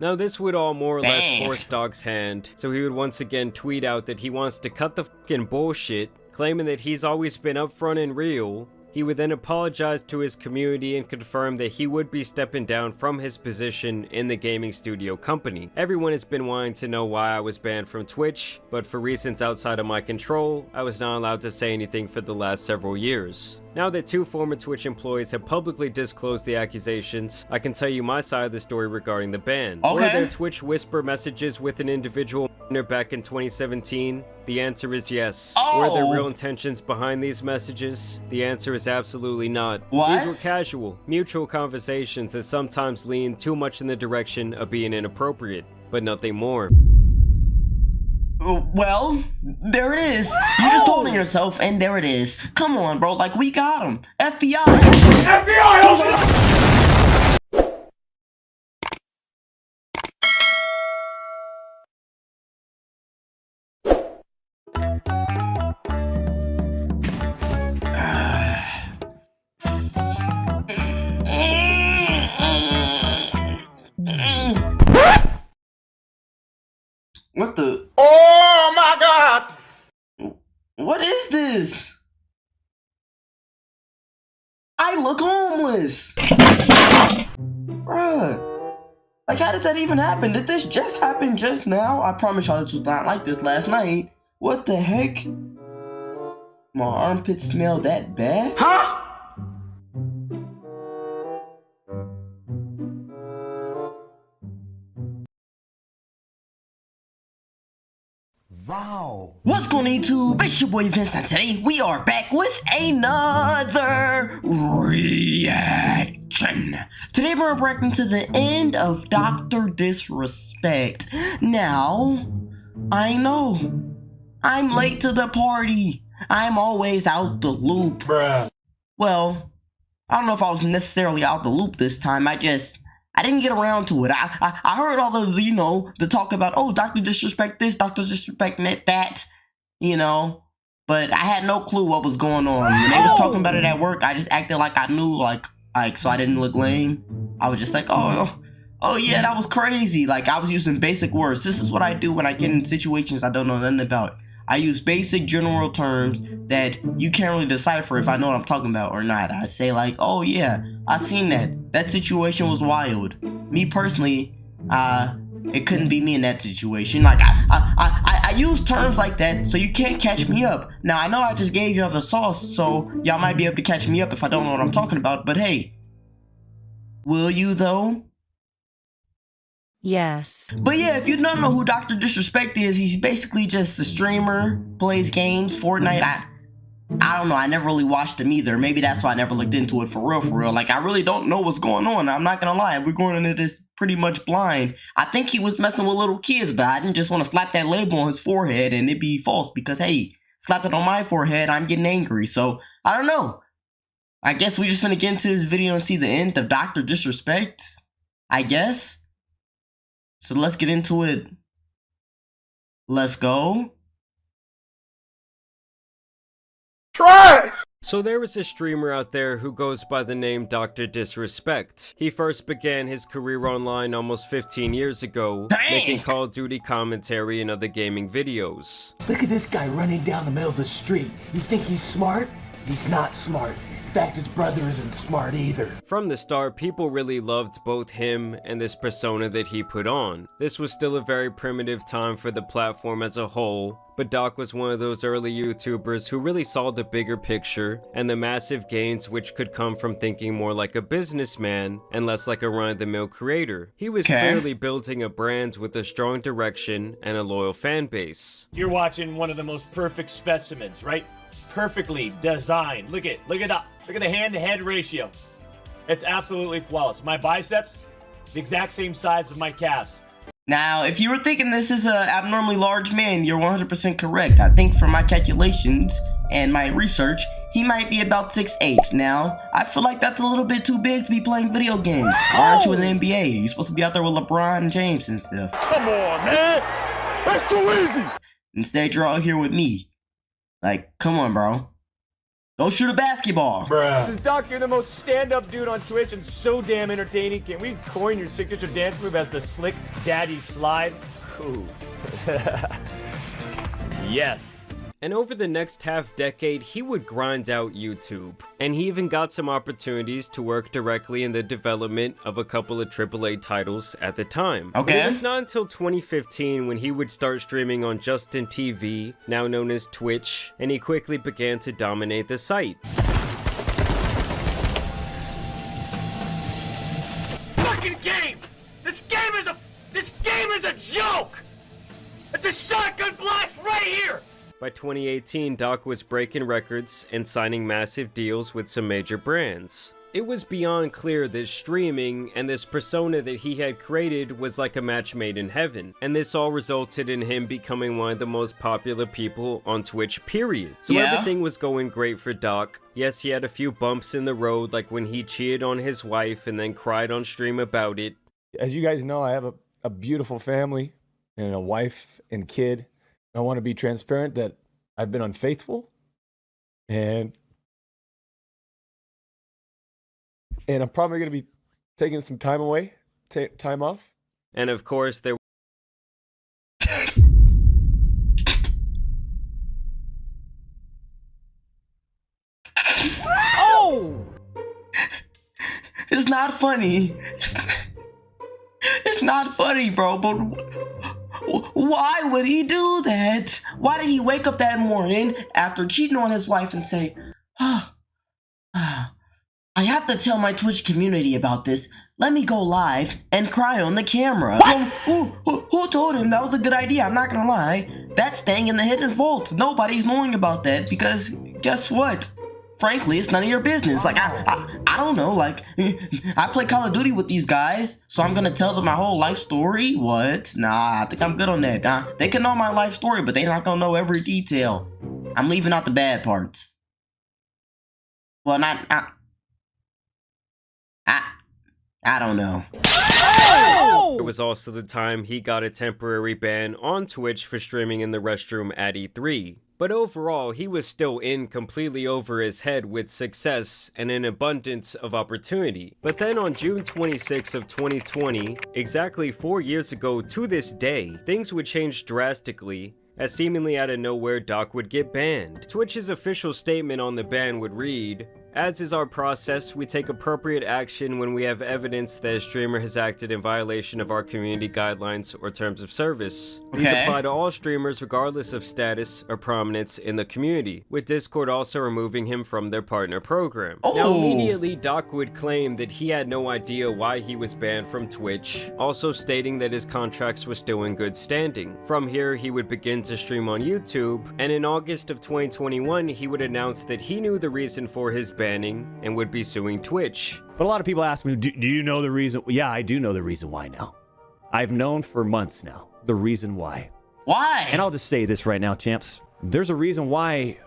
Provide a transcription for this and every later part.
Now this would all more or less Dang. force Doc's hand, so he would once again tweet out that he wants to cut the fucking bullshit, claiming that he's always been upfront and real. He would then apologize to his community and confirm that he would be stepping down from his position in the gaming studio company. Everyone has been wanting to know why I was banned from Twitch, but for reasons outside of my control, I was not allowed to say anything for the last several years. Now that two former Twitch employees have publicly disclosed the accusations, I can tell you my side of the story regarding the ban. Okay. Were there Twitch whisper messages with an individual back in 2017? The answer is yes. Were there real intentions behind these messages? The answer is absolutely not. What? These were casual, mutual conversations that sometimes lean too much in the direction of being inappropriate, but nothing more. Well, there it is. You just told on yourself, and there it is. Come on, bro. Like, we got him. FBI. FBI, open up! What the? Oh my God! What is this? I look homeless! Bruh. Like, how did that even happen? Did this just happen just now? I promise y'all this was not like this last night. What the heck? My armpits smell that bad? Huh? Wow. What's going on YouTube? It's your boy Vince, and today we are back with another reaction. Today we're reacting to the end of Dr. Disrespect. Now, I know I'm late to the party. I'm always out the loop. Bruh. Well, I don't know if I was necessarily out the loop this time. I didn't get around to it. I heard all of the, the talk about, oh, Dr. Disrespect this, Dr. Disrespect that, but I had no clue what was going on. When they was talking about it at work, I just acted like I knew, like, so I didn't look lame. I was just like, oh yeah, that was crazy. Like, I was using basic words. This is what I do when I get in situations I don't know nothing about. I use basic general terms that you can't really decipher if I know what I'm talking about or not. I say like, oh yeah, I seen that. That situation was wild. Me personally, it couldn't be me in that situation. Like I use terms like that, so you can't catch me up. Now I know I just gave y'all the sauce, so y'all might be able to catch me up if I don't know what I'm talking about. But hey, will you though? Yes. But yeah, if you don't know who Dr. Disrespect is, he's basically just a streamer, plays games, Fortnite. I don't know, I never really watched him either. Maybe that's why I never looked into it for real. Like, I really don't know what's going on. I'm not gonna lie, we're going into this pretty much blind. I think he was messing with little kids, but I didn't just want to slap that label on his forehead and it be false because, hey, slap it on my forehead, I'm getting angry. So, I don't know. I guess we just finna get into this video and see the end of Dr. Disrespect, I guess. So let's get into it. Let's go. Try it! So there was a streamer out there who goes by the name Dr. Disrespect. He first began his career online almost 15 years ago, making Call of Duty commentary and other gaming videos. Look at this guy running down the middle of the street. You think he's smart? He's not smart. In fact, his brother isn't smart either. From the start, people really loved both him and this persona that he put on. This was still a very primitive time for the platform as a whole, but Doc was one of those early YouTubers who really saw the bigger picture and the massive gains which could come from thinking more like a businessman and less like a run-of-the-mill creator. He was clearly building a brand with a strong direction and a loyal fan base. You're watching one of the most perfect specimens, right? Perfectly designed. Look at the hand-to-head ratio. It's absolutely flawless. My biceps, the exact same size as my calves. Now, if you were thinking this is an abnormally large man, you're 100% correct. I think from my calculations and my research, he might be about 6'8". Now, I feel like that's a little bit too big to be playing video games. Why aren't you in the NBA? You're supposed to be out there with LeBron James and stuff. Come on, man! That's too easy! Instead, you're out here with me. Like, come on, bro. Go shoot a basketball. This is Doc, you're the most stand-up dude on Twitch and so damn entertaining. Can we coin your signature dance move as the Slick Daddy Slide? Ooh. Yes. And over the next half-decade, he would grind out YouTube. And he even got some opportunities to work directly in the development of a couple of AAA titles at the time. Okay. But it was not until 2015 when he would start streaming on Justin TV, now known as Twitch, and he quickly began to dominate the site. Fucking game! This game is a joke! It's a shotgun blast right here! By 2018, Doc was breaking records and signing massive deals with some major brands. It was beyond clear that streaming and this persona that he had created was like a match made in heaven, and this all resulted in him becoming one of the most popular people on Twitch, period. So everything was going great for Doc. Yes, he had a few bumps in the road, like when he cheated on his wife and then cried on stream about it. As you guys know, I have a beautiful family and a wife and kid. I want to be transparent that I've been unfaithful and I'm probably going to be taking some time away, time off. And of course, there Oh! It's not funny. It's not funny, bro, but why would he do that? Why did he wake up that morning after cheating on his wife and say, I have to tell my Twitch community about this. Let me go live and cry on the camera. Who told him that was a good idea? I'm not gonna lie. That's staying in the hidden vault. Nobody's knowing about that because guess what? Frankly, it's none of your business. Like, I don't know. Like, I play Call of Duty with these guys, so I'm gonna tell them my whole life story? What? Nah, I think I'm good on that. They can know my life story, but they're not gonna know every detail. I'm leaving out the bad parts. Well, I don't know. It was also the time he got a temporary ban on Twitch for streaming in the restroom at E3. But overall, he was still in completely over his head with success and an abundance of opportunity. But then on June 26 of 2020, exactly 4 years ago to this day, things would change drastically, as seemingly out of nowhere Doc would get banned. Twitch's official statement on the ban would read, "As is our process, we take appropriate action when we have evidence that a streamer has acted in violation of our community guidelines or terms of service. These apply to all streamers regardless of status or prominence in the community, with Discord also removing him from their partner program." Now immediately, Doc would claim that he had no idea why he was banned from Twitch, also stating that his contracts were still in good standing. From here, he would begin to stream on YouTube, and in August of 2021, he would announce that he knew the reason for his banning and would be suing Twitch. But a lot of people ask me, do you know the reason? Yeah, I do know the reason why now. I've known for months now the reason why. Why? And I'll just say this right now, champs. There's a reason why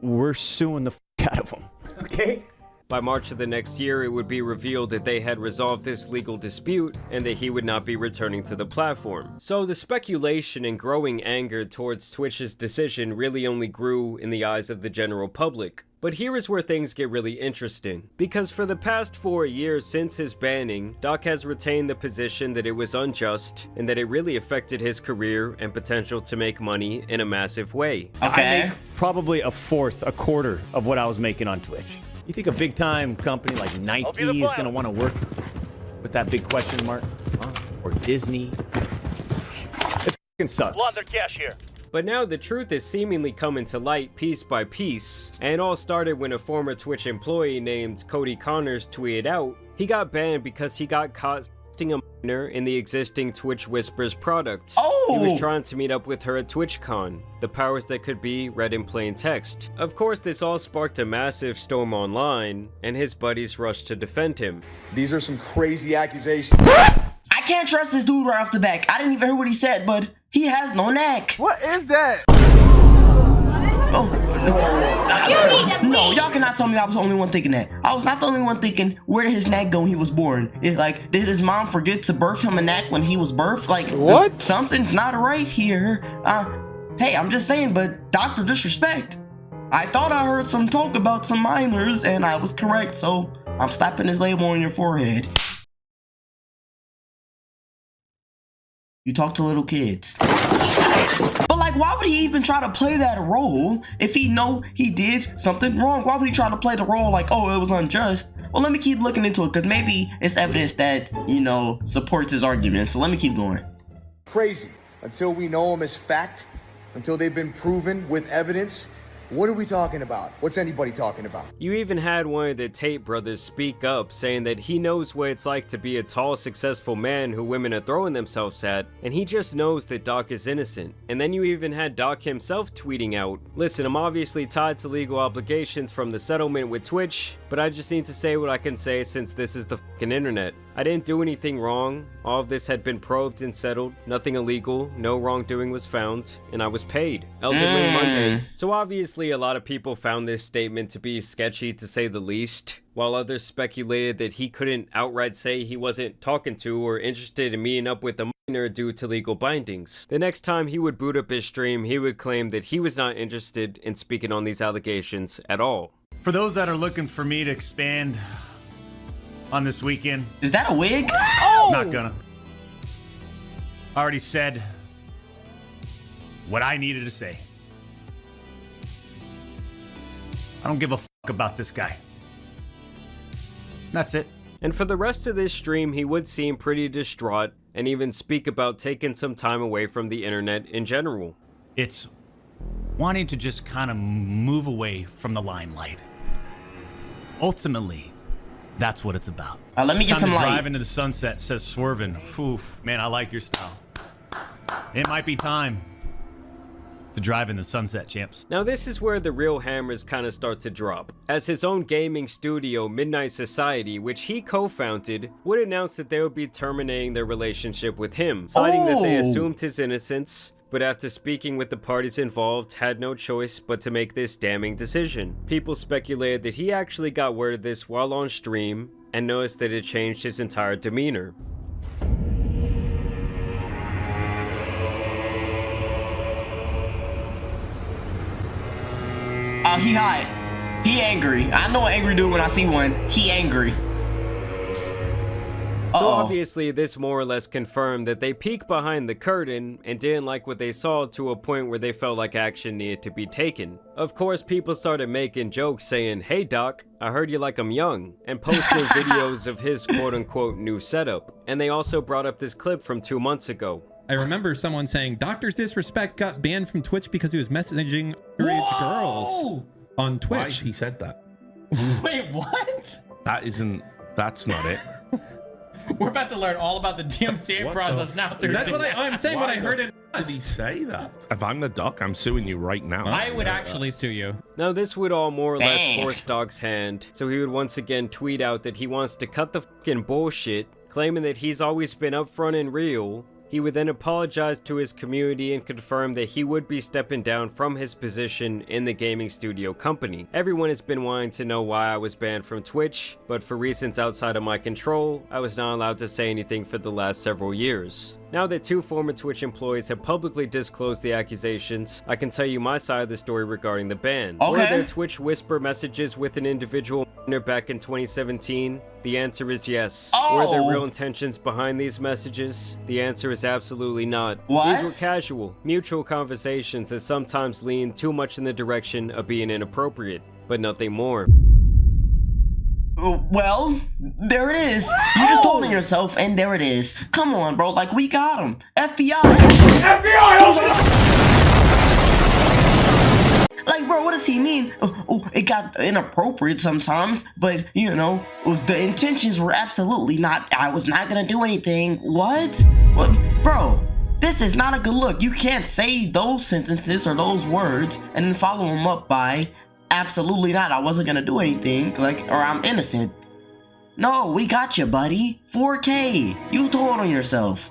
we're suing the out of them. Okay? By March of the next year, it would be revealed that they had resolved this legal dispute and that he would not be returning to the platform. So the speculation and growing anger towards Twitch's decision really only grew in the eyes of the general public. But here is where things get really interesting, because for the past 4 years since his banning, Doc has retained the position that it was unjust and that it really affected his career and potential to make money in a massive way. I make probably a quarter of what I was making on Twitch. You think a big time company like Nike is going to want to work with that big question mark? Huh? Or Disney? It fucking sucks. Launder cash here. But now the truth is seemingly coming to light piece by piece, and it all started when a former Twitch employee named Cody Connors tweeted out he got banned because he got caught sexting a minor in the existing Twitch Whispers product. He was trying to meet up with her at TwitchCon. The powers that could be read in plain text. Of course, this all sparked a massive storm online, and his buddies rushed to defend him. These are some crazy accusations. I can't trust this dude right off the back. I didn't even hear what he said, but he has no neck. What is that? No, y'all cannot tell me I was the only one thinking that. I was not the only one thinking, where did his neck go when he was born? Did his mom forget to birth him a neck when he was birthed? Like, what? Something's not right here. Hey, I'm just saying, but Dr. Disrespect. I thought I heard some talk about some minors, and I was correct, so I'm slapping this label on your forehead. You talk to little kids. But like, why would he even try to play that role if he know he did something wrong? Why would he try to play the role like, oh, it was unjust? Well, let me keep looking into it, because maybe it's evidence that, you know, supports his argument. So let me keep going. Crazy. Until we know them as fact, until they've been proven with evidence, what are we talking about? What's anybody talking about? You even had one of the Tate brothers speak up, saying that he knows what it's like to be a tall, successful man who women are throwing themselves at, and he just knows that Doc is innocent. And then you even had Doc himself tweeting out, listen, I'm obviously tied to legal obligations from the settlement with Twitch, but I just need to say what I can say since this is the fucking internet. I didn't do anything wrong, all of this had been probed and settled, nothing illegal, no wrongdoing was found, and I was paid. Elderly Monday. So obviously a lot of people found this statement to be sketchy to say the least, while others speculated that he couldn't outright say he wasn't talking to or interested in meeting up with a minor due to legal bindings. The next time he would boot up his stream, he would claim that he was not interested in speaking on these allegations at all. For those that are looking for me to expand on this weekend, Is that a wig? not gonna. I already said what I needed to say. I don't give a fuck about this guy. That's it. And for the rest of this stream, he would seem pretty distraught and even speak about taking some time away from the internet in general. It's wanting to just kind of move away from the limelight. Ultimately, that's what it's about. Let me get Time some to light. drive into the sunset, says Swervin. Oof, man, I like your style. It might be time to drive in the sunset, champs. Now this is where the real hammers kind of start to drop, as his own gaming studio, Midnight Society, which he co-founded, would announce that they would be terminating their relationship with him, citing that they assumed his innocence, but after speaking with the parties involved, had no choice but to make this damning decision. People speculated that he actually got word of this while on stream, and noticed that it changed his entire demeanor. He hot. He angry. I know an angry dude when I see one. He angry. So obviously this more or less confirmed that they peeked behind the curtain and didn't like what they saw to a point where they felt like action needed to be taken. Of course, people started making jokes saying, hey Doc, I heard you like I'm young, and posting videos of his quote-unquote new setup. And they also brought up this clip from 2 months ago. I remember someone saying Doctor's Disrespect got banned from Twitch because he was messaging underage girls on Twitch. Why he said that? Wait, what? That's not it. We're about to learn all about the DMCA process now. That's what I'm saying. What I heard in Did he say that? If I'm the doc, I'm suing you right now. I would actually sue you. Now this would all more or less force Doc's hand, so he would once again tweet out that he wants to cut the fucking bullshit, claiming that he's always been upfront and real. He would then apologize to his community and confirm that he would be stepping down from his position in the gaming studio company. Everyone has been wanting to know why I was banned from Twitch, but for reasons outside of my control, I was not allowed to say anything for the last several years. Now that 2 former Twitch employees have publicly disclosed the accusations, I can tell you my side of the story regarding the ban. Were there Twitch whisper messages with an individual back in 2017? The answer is yes. Were there real intentions behind these messages? The answer is absolutely not. These were casual, mutual conversations that sometimes lean too much in the direction of being inappropriate, but nothing more. Well, there it is. You just told on yourself, and there it is. Come on, bro. Like, we got him. FBI! Like, bro, what does he mean? It got inappropriate sometimes, but, you know, the intentions were absolutely not, I was not gonna do anything. What? Bro, this is not a good look. You can't say those sentences or those words and then follow them up by, absolutely not, I wasn't gonna do anything, like, or I'm innocent. No, we got you, buddy. 4K. You told on yourself.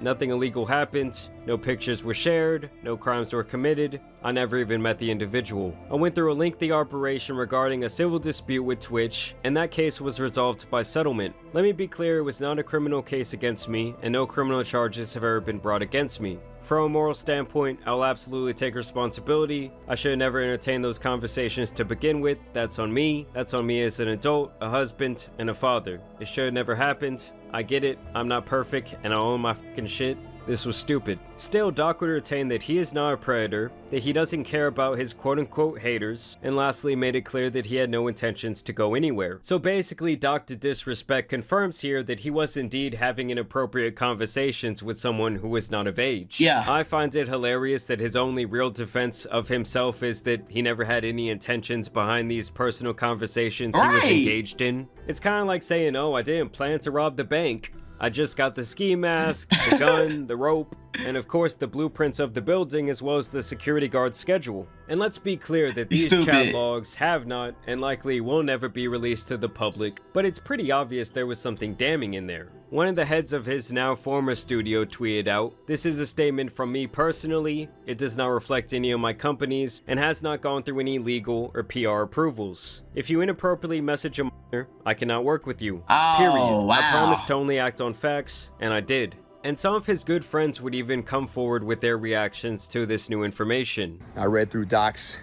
Nothing illegal happened, no pictures were shared, no crimes were committed, I never even met the individual. I went through a lengthy operation regarding a civil dispute with Twitch, and that case was resolved by settlement. Let me be clear, it was not a criminal case against me, and no criminal charges have ever been brought against me. From a moral standpoint, I'll absolutely take responsibility. I should have never entertained those conversations to begin with. That's on me. That's on me as an adult, a husband, and a father. It should have never happened. I get it, I'm not perfect, and I own my fucking shit. This was stupid. Still, Doc would retain that he is not a predator, that he doesn't care about his quote-unquote haters, and lastly made it clear that he had no intentions to go anywhere. So basically, Dr. Disrespect confirms here that he was indeed having inappropriate conversations with someone who was not of age. Yeah. I find it hilarious that his only real defense of himself is that he never had any intentions behind these personal conversations he was engaged in. It's kind of like saying, oh, I didn't plan to rob the bank. I just got the ski mask, the gun, the rope, and of course the blueprints of the building as well as the security guard's schedule. And let's be clear that these chat logs have not and likely will never be released to the public, but it's pretty obvious there was something damning in there. One of the heads of his now former studio tweeted out, "This is a statement from me personally, it does not reflect any of my companies, and has not gone through any legal or PR approvals. If you inappropriately message a minor, I cannot work with you. Period. Wow. I promised to only act on facts, and I did." And some of his good friends would even come forward with their reactions to this new information. I read through Doc's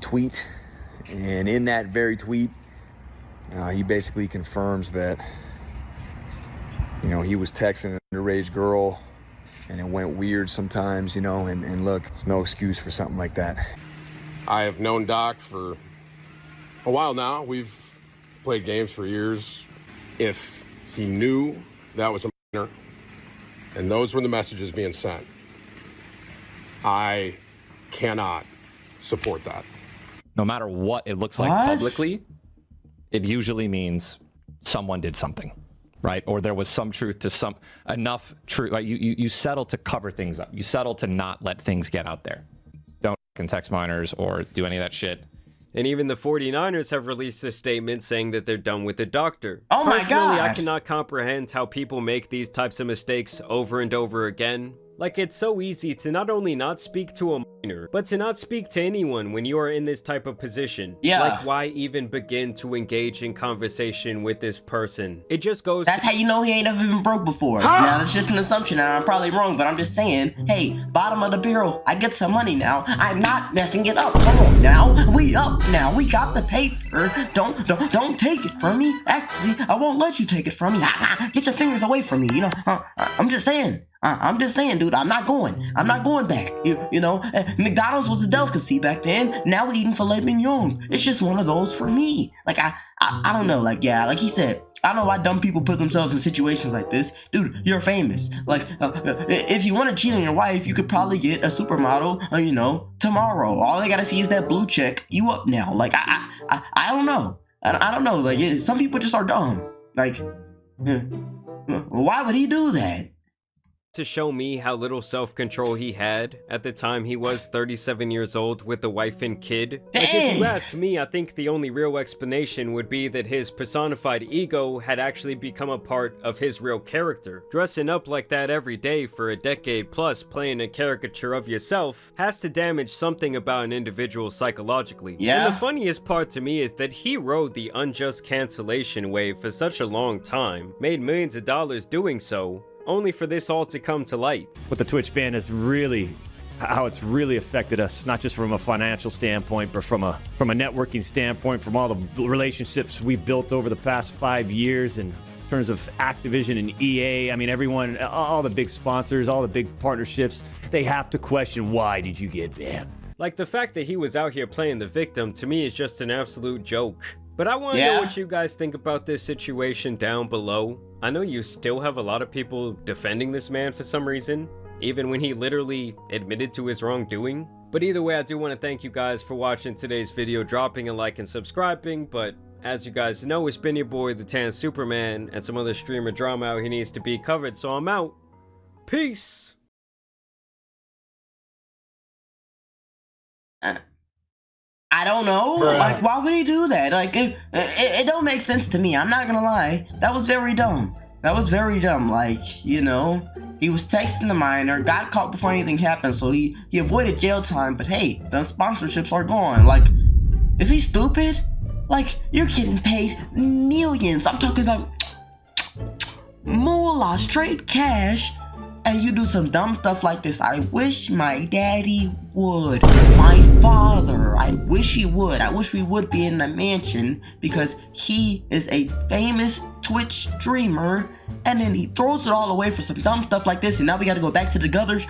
tweet, and in that very tweet, he basically confirms that, you know, he was texting an underage girl, and it went weird sometimes, you know, and look, there's no excuse for something like that. I have known Doc for a while now. We've played games for years. If he knew that was a minor, and those were the messages being sent, I cannot support that. No matter what it looks like publicly, it usually means someone did something, right? Or there was some truth to enough truth. Right? You settle to cover things up. You settle to not let things get out there. Don't text minors or do any of that shit. And even the 49ers have released a statement saying that they're done with the doctor. Oh my Personally, God. I cannot comprehend how people make these types of mistakes over and over again. Like, it's so easy to not only not speak to a minor, but to not speak to anyone when you are in this type of position. Yeah. Like, why even begin to engage in conversation with this person? It just goes... That's how you know he ain't ever been broke before. Now, that's just an assumption, and I'm probably wrong, but I'm just saying, hey, bottom of the barrel, I get some money now. I'm not messing it up. Come on now. We up now. We got the paper. Don't take it from me. Actually, I won't let you take it from me. Get your fingers away from me. You know, I'm just saying. I'm just saying, dude, I'm not going back. You know, McDonald's was a delicacy back then. Now we're eating filet mignon. It's just one of those for me. Like, I don't know. Like, yeah, like he said, I don't know why dumb people put themselves in situations like this. Dude, you're famous. Like, if you want to cheat on your wife, you could probably get a supermodel, you know, tomorrow. All they gotta see is that blue check. You up now. Like, I don't know. I don't know. Like, some people just are dumb. Like, why would he do that? To show me how little self-control he had at the time he was 37 years old with a wife and kid. Like, if you ask me, I think the only real explanation would be that his personified ego had actually become a part of his real character. Dressing up like that every day for a decade plus playing a caricature of yourself has to damage something about an individual psychologically. Yeah. And the funniest part to me is that he rode the unjust cancellation wave for such a long time, made millions of dollars doing so, only for this all to come to light. What the Twitch ban is really, how it's really affected us, not just from a financial standpoint, but from a networking standpoint, from all the relationships we built over the past 5 years in terms of Activision and EA. I mean, everyone, all the big sponsors, all the big partnerships, they have to question, why did you get banned? Like, the fact that he was out here playing the victim, to me, is just an absolute joke. But I want to know what you guys think about this situation down below. I know you still have a lot of people defending this man for some reason, even when he literally admitted to his wrongdoing. But either way, I do want to thank you guys for watching today's video, dropping a like and subscribing. But as you guys know, it's been your boy, the Tan Superman, and some other streamer drama out here needs to be covered, so I'm out. Peace! I don't know. Like, why would he do that? Like, it don't make sense to me. I'm not gonna lie. That was very dumb. That was very dumb. Like, you know, he was texting the minor, got caught before anything happened, so he avoided jail time, but hey, the sponsorships are gone. Like, is he stupid? Like, you're getting paid millions. I'm talking about moolah, straight cash, and you do some dumb stuff like this. I wish my daddy would. My father, I wish he would. I wish we would be in the mansion because he is a famous Twitch streamer, and then he throws it all away for some dumb stuff like this, and now we gotta go back to the guthers.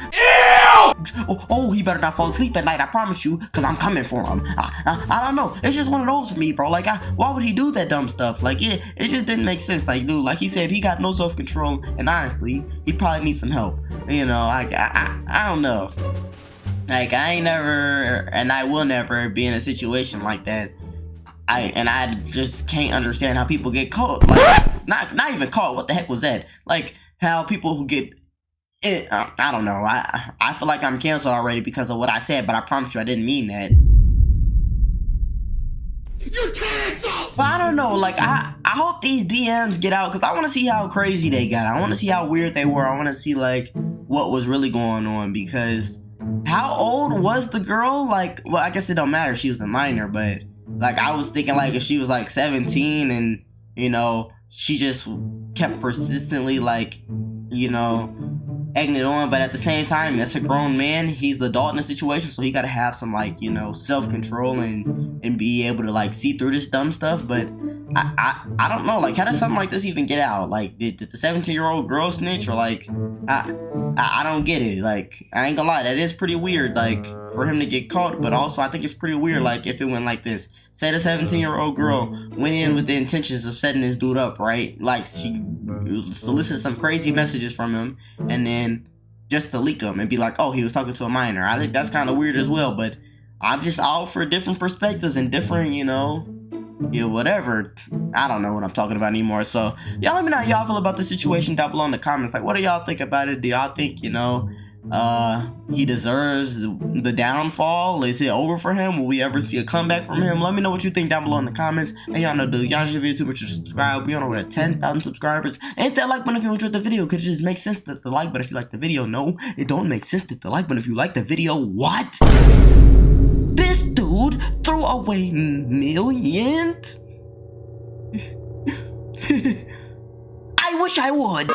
Oh, he better not fall asleep at night, I promise you, because I'm coming for him. I don't know. It's just one of those for me, bro. Like, why would he do that dumb stuff? Like, it just didn't make sense. Like, dude, like he said, he got no self-control, and honestly, he probably needs some help. You know, I don't know. Like, I ain't never, and I will never be in a situation like that. I just can't understand how people get caught. Like, not even caught. What the heck was that? Like, how people who get it, I don't know. I feel like I'm canceled already because of what I said, but I promise you I didn't mean that. You're canceled! But I don't know, like, I hope these DMs get out, because I want to see how crazy they got. I want to see how weird they were. I want to see, like, what was really going on, because how old was the girl? Like, well, I guess it don't matter. She was a minor, but, like, I was thinking, like, if she was, like, 17 and, you know, she just kept persistently, like, you know, egging it on, but at the same time, that's a grown man. He's the adult in the situation, so he gotta have some, like, you know, self-control and be able to, like, see through this dumb stuff. But I don't know, like, how does something like this even get out? Like, did the 17-year-old girl snitch, or like, I don't get it. Like, I ain't gonna lie, that is pretty weird, like, for him to get caught, but also I think it's pretty weird, like, if it went like this. Say the 17-year-old girl went in with the intentions of setting this dude up, right? Like, she solicited some crazy messages from him, and then just to leak them and be like, oh, he was talking to a minor. I think that's kind of weird as well, but I'm just all for different perspectives and different, you know, yeah, whatever. I don't know what I'm talking about anymore. So y'all let me know how y'all feel about the situation down below in the comments. Like, what do y'all think about it? Do y'all think, you know, he deserves the downfall? Is it over for him? Will we ever see a comeback from him? Let me know what you think down below in the comments. And y'all know, y'all should video too much to subscribe. We on over to 10,000 subscribers. Ain't that like button if you enjoyed the video? Could it just make sense that the like button if you like the video? No, it don't make sense that the like button if you like the video. What? This dude threw away millions? I wish I would.